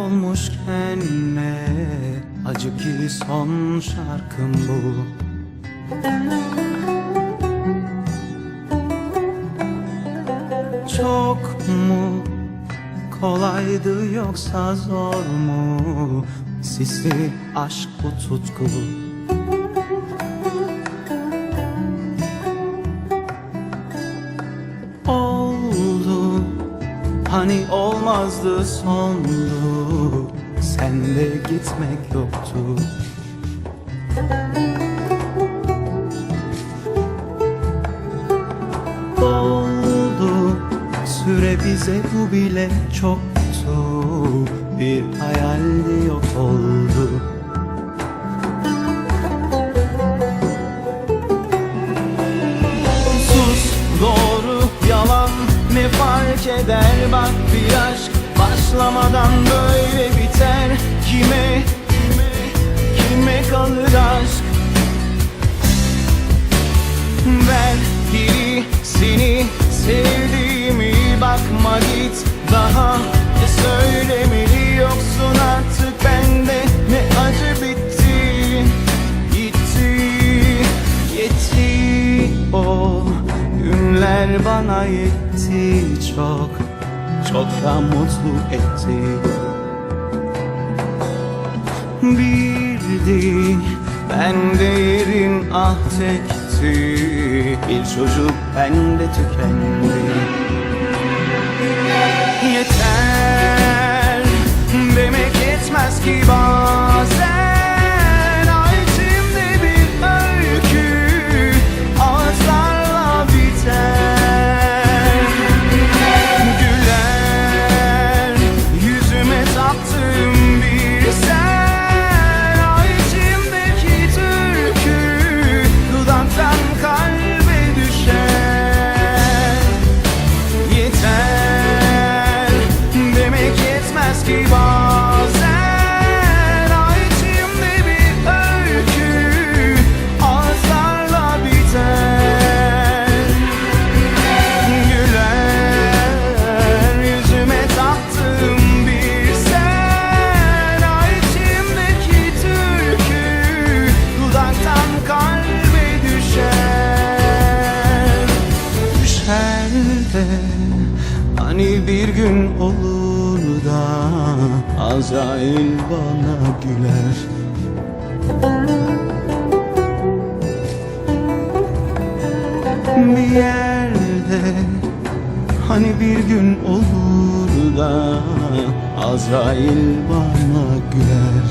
olmuşken ne acı ki son şarkım bu. Çok mu kolaydı yoksa zor mu? Sisli aşk bu tutku. Oldu hani olmazdı sondu, sende gitmek yoktu. Doldu süre bize, bu bile çoktu, bir hayaldi yok oldu. Sus, doğru yalan ne fark eder, bak bir aşk başlamadan böyle biter. Kime kalır aşk? Ver geri seni sevdiğimi, bakma git, daha ne söylemeli yoksun artık bende. Ne acı bitti, gitti, yetti o günler, bana yetti, çok da mutlu etti. Bildi bende yerin ah tekti, bir çocuk bende tükendi. Yeter demek yetmez ki bazen, ay içimde bir öykü ağızlarla biter. Güler yüzüme taktığım bir sen, ay içimdeki türkü dudaktan kalbe düşer. Yeter demek yetmez ki bazen, ay içimde bir öykü ağızlarla biter. Güler yüzüme taktığım bir sen, ay içimdeki türkü dudaktan kalbe düşer. Düşer de hani bir gün olur da Azrail bana güler. Bir yerde hani bir gün olur da Azrail bana güler.